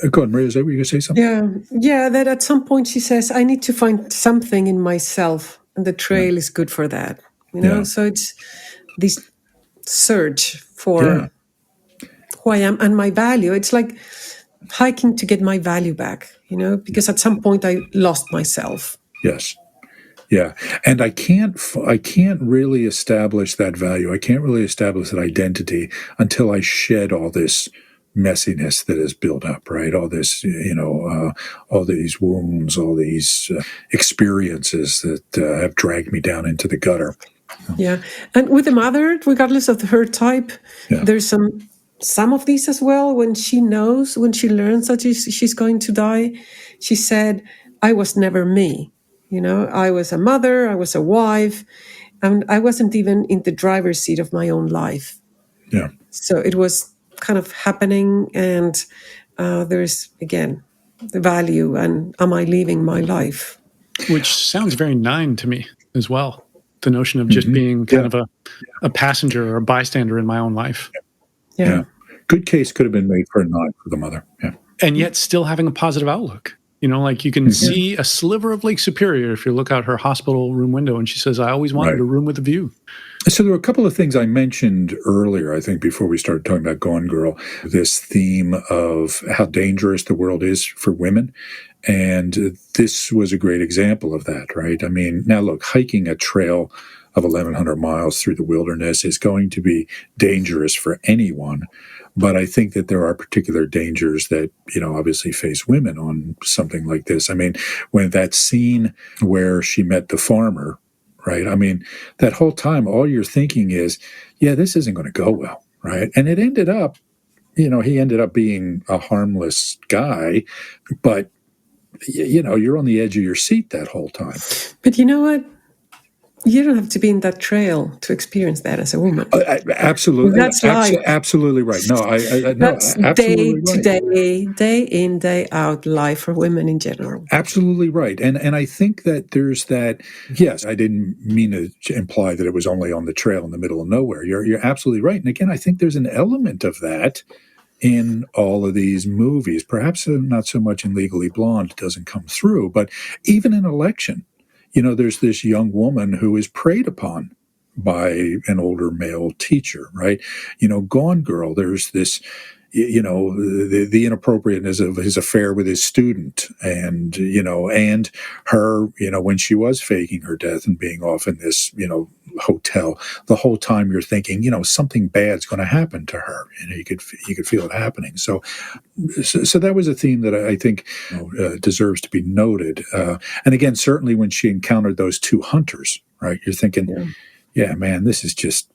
go ahead, Maria, is that what you were going to say something? Yeah, that at some point she says, I need to find something in myself, and the trail is good for that. So it's this search for who I am and my value. It's like hiking to get my value back, because at some point I lost myself. Yes. Yeah. And I can't really establish that value. I can't really establish that identity until I shed all this messiness that is built up, right? All this, all these wounds, all these experiences that have dragged me down into the gutter. Yeah. And with the mother, regardless of her type, there's some of these as well. When she learns that she's going to die, she said, I was never me. I was a mother, I was a wife, and I wasn't even in the driver's seat of my own life. Yeah. So it was kind of happening, and there's, again, the value, and am I leaving my life? Which sounds very 9 to me as well. The notion of just being kind of a passenger or a bystander in my own life. Yeah. Good case could have been made for a 9 for the mother. Yeah. And yet still having a positive outlook. Like you can see a sliver of Lake Superior if you look out her hospital room window, and she says, I always wanted a room with a view. So there were a couple of things I mentioned earlier, I think, before we started talking about Gone Girl, this theme of how dangerous the world is for women. And this was a great example of that, right? I mean, now look, hiking a trail of 1,100 miles through the wilderness is going to be dangerous for anyone. But I think that there are particular dangers that, obviously face women on something like this. I mean, when that scene where she met the farmer, right? I mean, that whole time, all you're thinking is, this isn't going to go well, right? And it ended up, he ended up being a harmless guy, but, you're on the edge of your seat that whole time. But you know what? You don't have to be in that trail to experience that as a woman. Absolutely. That's life. Absolutely right. No, that's absolutely day to day in, day out life for women in general. Absolutely right. And I think that there's that, yes, I didn't mean to imply that it was only on the trail in the middle of nowhere. You're absolutely right. And again, I think there's an element of that in all of these movies. Perhaps not so much in Legally Blonde, it doesn't come through, but even in Election, there's this young woman who is preyed upon, by an older male teacher, right? Gone Girl, there's this, the inappropriateness of his affair with his student, and her, when she was faking her death and being off in this, hotel, the whole time you're thinking, something bad's going to happen to her. You could feel it happening. So that was a theme that I think deserves to be noted. And again, certainly when she encountered those two hunters, right? You're thinking, yeah, man, this is just,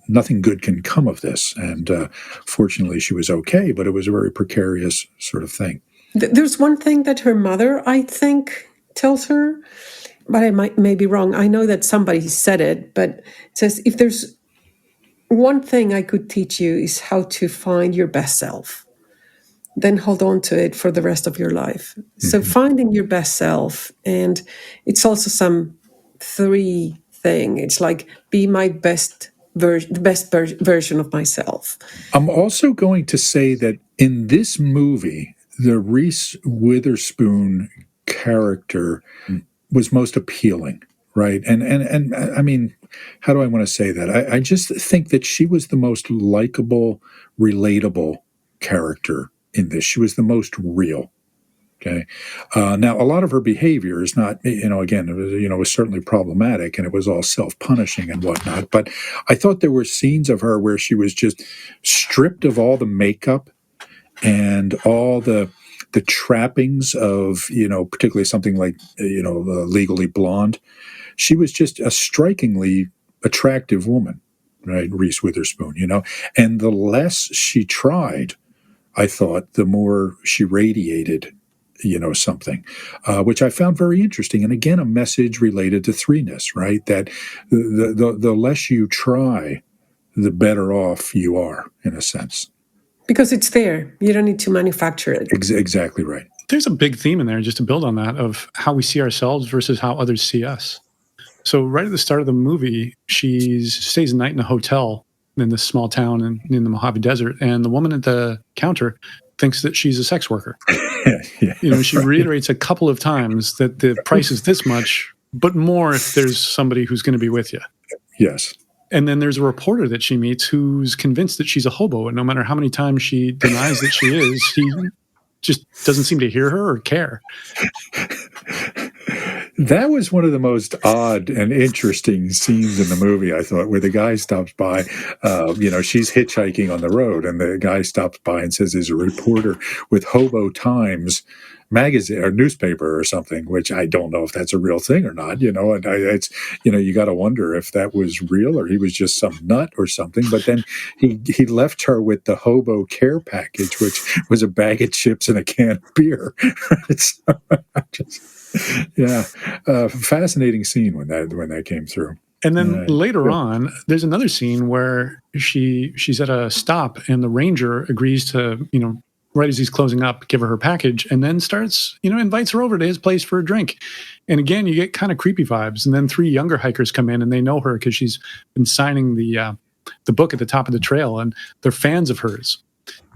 nothing good can come of this. And fortunately, she was okay, but it was a very precarious sort of thing. There's one thing that her mother, I think, tells her, but I may be wrong. I know that somebody said it, but it says, if there's one thing I could teach you is how to find your best self, then hold on to it for the rest of your life. Mm-hmm. So finding your best self, and it's also some 3 thing. It's like, be my best version of myself. I'm also going to say that in this movie, the Reese Witherspoon character was most appealing, right? And I mean, how do I want to say that? I just think that she was the most likable, relatable character in this. She was the most real. Okay. Now, a lot of her behavior is not, again, it was certainly problematic, and it was all self-punishing and whatnot. But I thought there were scenes of her where she was just stripped of all the makeup and all the trappings of, particularly something like, Legally Blonde. She was just a strikingly attractive woman, right? Reese Witherspoon, and the less she tried, I thought, the more she radiated something, which I found very interesting. And again, a message related to threeness, right? That the less you try, the better off you are, in a sense. Because it's there. You don't need to manufacture it. Exactly right. There's a big theme in there, just to build on that, of how we see ourselves versus how others see us. So right at the start of the movie, she stays a night in a hotel in this small town in the Mojave Desert, and the woman at the counter thinks that she's a sex worker. She reiterates a couple of times that the price is this much, but more if there's somebody who's going to be with you. Yes. And then there's a reporter that she meets who's convinced that she's a hobo, and no matter how many times she denies that she is, he just doesn't seem to hear her or care. That was one of the most odd and interesting scenes in the movie, I thought, where the guy stops by, she's hitchhiking on the road, and the guy stops by and says there's a reporter with Hobo Times magazine or newspaper or something, which I don't know if that's a real thing or not, and it's, you got to wonder if that was real or he was just some nut or something. But then he left her with the Hobo Care Package, which was a bag of chips and a can of beer. Fascinating scene when that came through. And then later on, there's another scene where she's at a stop, and the ranger agrees to, right as he's closing up, give her package, and then starts, invites her over to his place for a drink. And again, you get kind of creepy vibes. And then 3 younger hikers come in, and they know her because she's been signing the book at the top of the trail, and they're fans of hers.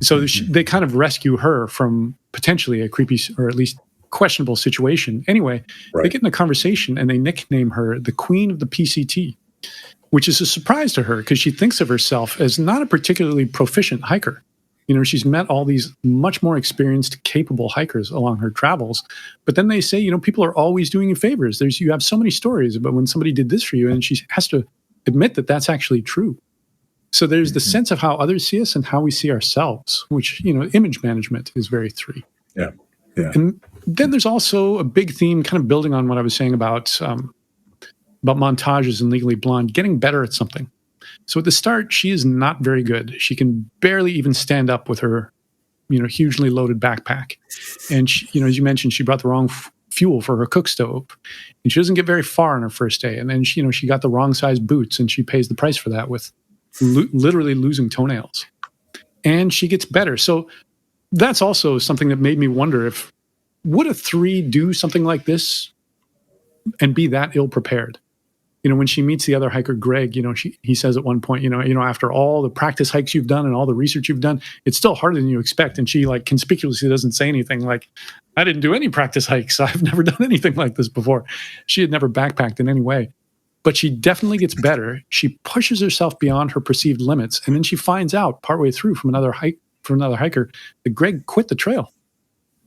So they kind of rescue her from potentially a creepy, or at least questionable situation. Anyway, They get in a conversation, and they nickname her the Queen of the PCT, which is a surprise to her because she thinks of herself as not a particularly proficient hiker. She's met all these much more experienced, capable hikers along her travels. But then they say, people are always doing you favors. You have so many stories about when somebody did this for you, and she has to admit that that's actually true. So there's the sense of how others see us and how we see ourselves, which, image management is very 3. Yeah. Yeah. And then there's also a big theme, kind of building on what I was saying about montages and Legally Blonde, getting better at something. So at the start, she is not very good. She can barely even stand up with her, hugely loaded backpack. And she, as you mentioned, she brought the wrong fuel for her cook stove, and she doesn't get very far on her first day. And then she got the wrong size boots, and she pays the price for that with literally losing toenails. And she gets better. So that's also something that made me wonder would a 3 do something like this and be that ill prepared? When she meets the other hiker, Greg, he says at one point, after all the practice hikes you've done and all the research you've done, it's still harder than you expect. And she conspicuously doesn't say anything like, I didn't do any practice hikes. I've never done anything like this before. She had never backpacked in any way. but she definitely gets better. She pushes herself beyond her perceived limits, and then she finds out partway through from another hiker that Greg quit the trail,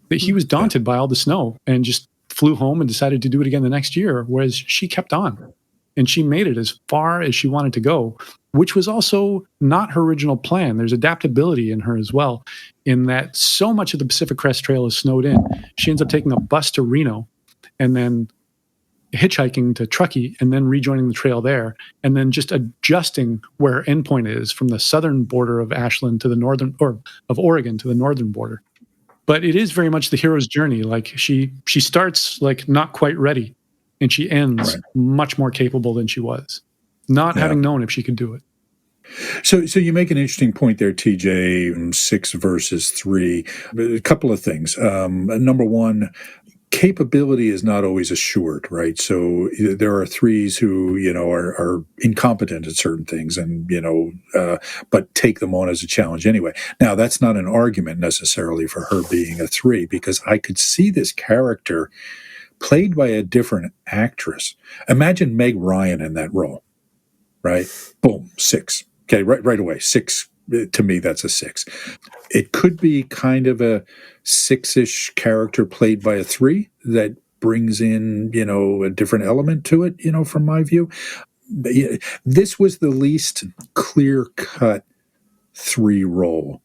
that he was daunted by all the snow and just flew home and decided to do it again the next year, whereas she kept on. And she made it as far as she wanted to go, which was also not her original plan. There's adaptability in her as well, in that so much of the Pacific Crest Trail is snowed in. She ends up taking a bus to Reno and then hitchhiking to Truckee and then rejoining the trail there, and then just adjusting where her endpoint is from the southern border of Ashland to the northern, or of Oregon to the northern border. But it is very much the hero's journey. Like she starts like not quite ready, and she ends much more capable than she was, not having known if she could do it. So you make an interesting point there, TJ, 6 versus 3. A couple of things. Number one, capability is not always assured, right? So there are 3s who, are incompetent at certain things and, but take them on as a challenge anyway. Now, that's not an argument necessarily for her being a 3, because I could see this character played by a different actress. Imagine Meg Ryan in that role, right? Boom, 6. Okay, right away, 6. To me, that's a 6. It could be kind of a 6-ish character played by a 3 that brings in, a different element to it, from my view. This was the least clear-cut 3 role,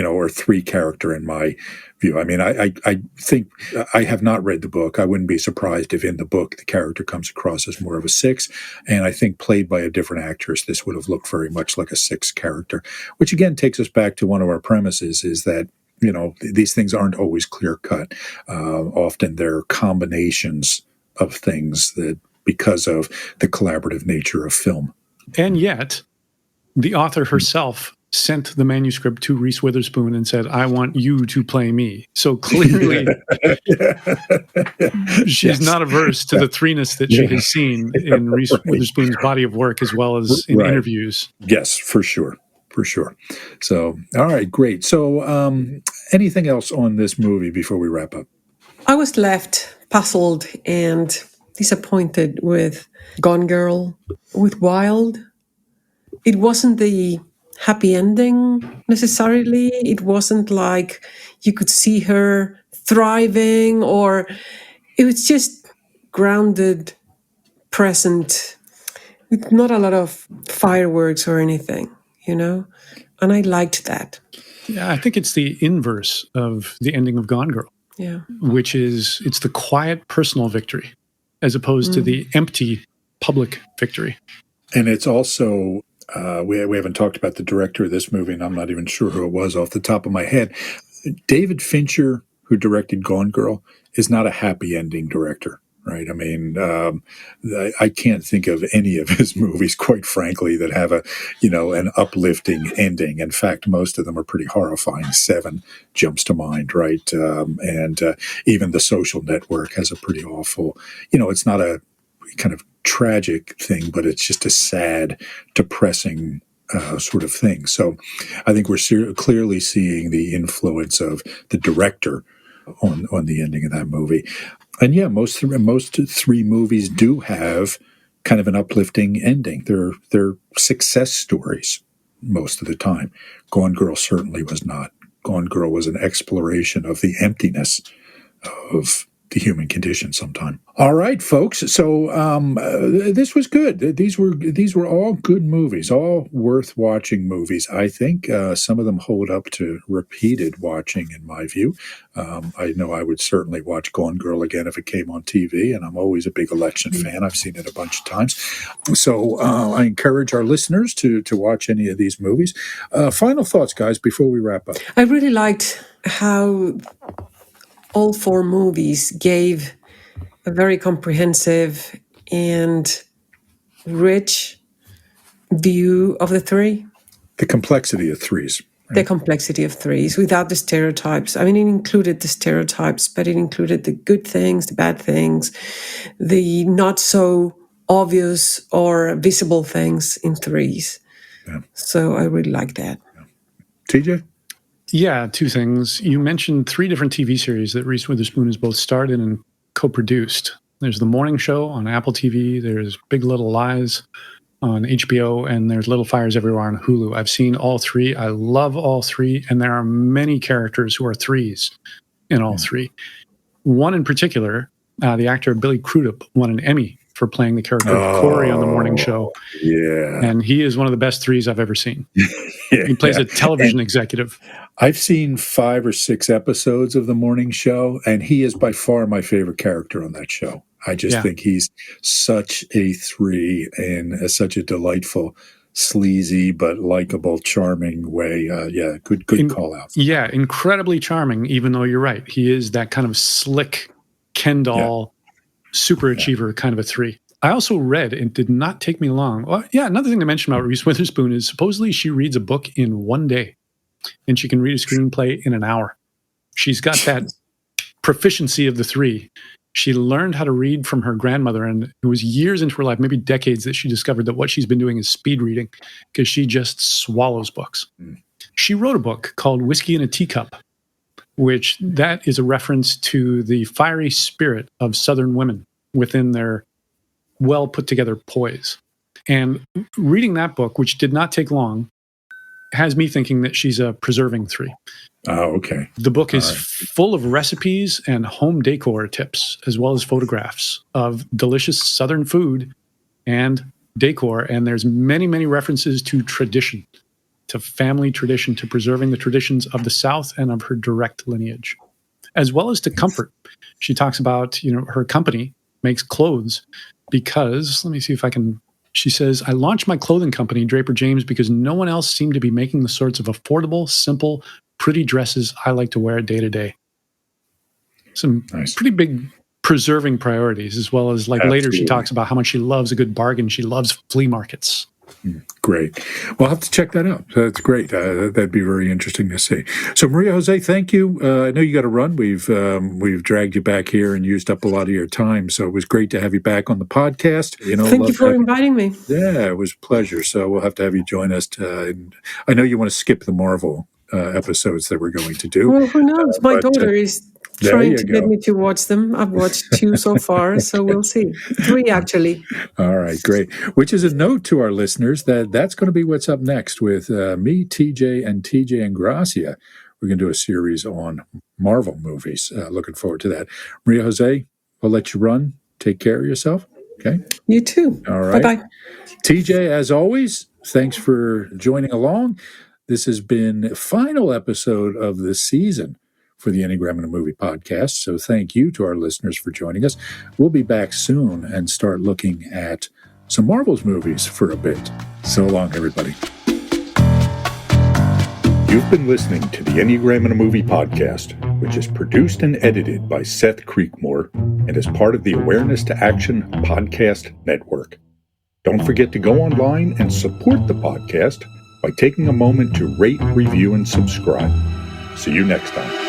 or 3 character in my view. I mean, I think I have not read the book. I wouldn't be surprised if in the book the character comes across as more of a 6. And I think played by a different actress, this would have looked very much like a 6 character, which again takes us back to one of our premises, is that, these things aren't always clear cut. Often they're combinations of things that, because of the collaborative nature of film. And yet, the author herself sent the manuscript to Reese Witherspoon and said, I want you to play me. So clearly, she's not averse to the 3-ness that she has seen in Reese Witherspoon's body of work, as well as in interviews. Yes, for sure. For sure. So, all right, great. So anything else on this movie before we wrap up? I was left puzzled and disappointed with Gone Girl, with Wild. It wasn't the happy ending necessarily. It wasn't like you could see her thriving, or it was just grounded, present, with not a lot of fireworks or anything, and I liked that. Yeah, I think it's the inverse of the ending of Gone Girl. Yeah. Which is, it's the quiet personal victory as opposed to the empty public victory. And it's also, we haven't talked about the director of this movie, and I'm not even sure who it was off the top of my head. David Fincher, who directed Gone Girl, is not a happy ending director, right? I mean, I can't think of any of his movies, quite frankly, that have an uplifting ending. In fact, most of them are pretty horrifying. 7 jumps to mind, right? And even The Social Network has a pretty awful, it's not a kind of tragic thing, but it's just a sad, depressing sort of thing. So I think we're clearly seeing the influence of the director on the ending of that movie. And yeah, most 3 movies do have kind of an uplifting ending. They're success stories most of the time. Gone Girl certainly was not. Gone Girl was an exploration of the emptiness of the human condition sometime. All right, folks. So this was good. These were all good movies, all worth watching movies. I think some of them hold up to repeated watching, in my view. I know I would certainly watch Gone Girl again if it came on TV, and I'm always a big election fan. I've seen it a bunch of times. So I encourage our listeners to watch any of these movies. Final thoughts, guys, before we wrap up. I really liked how all 4 movies gave a very comprehensive and rich view of the 3. The complexity of 3s. Right? The complexity of 3s without the stereotypes. I mean, it included the stereotypes, but it included the good things, the bad things, the not so obvious or visible things in 3s. Yeah. So I really like that. Yeah. TJ? Yeah, 2 things. You mentioned 3 different TV series that Reese Witherspoon has both starred in and co-produced. There's The Morning Show on Apple TV. There's Big Little Lies on HBO, and there's Little Fires Everywhere on Hulu. I've seen all three. I love all three, and there are many characters who are threes in all three. One in particular, the actor Billy Crudup, won an Emmy for playing the character of Corey on The Morning Show. Yeah. And he is one of the best threes I've ever seen. He plays a television executive. I've seen 5 or 6 episodes of The Morning Show, and he is by far my favorite character on that show. I just think he's such a 3 in such a delightful, sleazy, but likable, charming way. Good call out. Yeah, incredibly charming, even though you're right. He is that kind of slick Ken doll, super achiever kind of a 3. I also read, and it did not take me long. Well, another thing to mention about Reese Witherspoon is supposedly she reads a book in one day, and she can read a screenplay in an hour. She's got that proficiency of the 3. She learned how to read from her grandmother, and it was years into her life, maybe decades, that she discovered that what she's been doing is speed reading because she just swallows books. She wrote a book called Whiskey in a Teacup, which that is a reference to the fiery spirit of Southern women within their well put together poise. And reading that book, which did not take long, has me thinking that she's a preserving 3. Oh, okay. The book is full of recipes and home decor tips, as well as photographs of delicious Southern food and decor. And there's many, many references to tradition, to family tradition, to preserving the traditions of the South and of her direct lineage, as well as to comfort. She talks about, her company makes clothes because, let me see if I can, she says, I launched my clothing company, Draper James, because no one else seemed to be making the sorts of affordable, simple, pretty dresses I like to wear day to day. Some pretty big preserving priorities, as well as later she talks about how much she loves a good bargain. She loves flea markets. Great. Well, I'll have to check that out. That's great. That'd be very interesting to see. So, María José, thank you. I know you got to run. We've dragged you back here and used up a lot of your time. So it was great to have you back on the podcast. Thank you for inviting me. Yeah, it was a pleasure. So we'll have to have you join us. I know you want to skip the Marvel episodes that we're going to do. Well, who knows? My daughter is trying to get me to watch them. I've watched 2 so far, so we'll see. 3, actually. All right, great. Which is a note to our listeners that's going to be what's up next with me, TJ, and TJ and Gracia. We're going to do a series on Marvel movies. Looking forward to that. María José, I'll let you run. Take care of yourself. Okay? You too. All right. Bye-bye. TJ, as always, thanks for joining along. This has been the final episode of this season for the Enneagram in a Movie podcast. So thank you to our listeners for joining us. We'll be back soon and start looking at some Marvel's movies for a bit. So long, everybody. You've been listening to the Enneagram in a Movie podcast, which is produced and edited by Seth Creekmore and is part of the Awareness to Action podcast network. Don't forget to go online and support the podcast by taking a moment to rate, review, and subscribe. See you next time.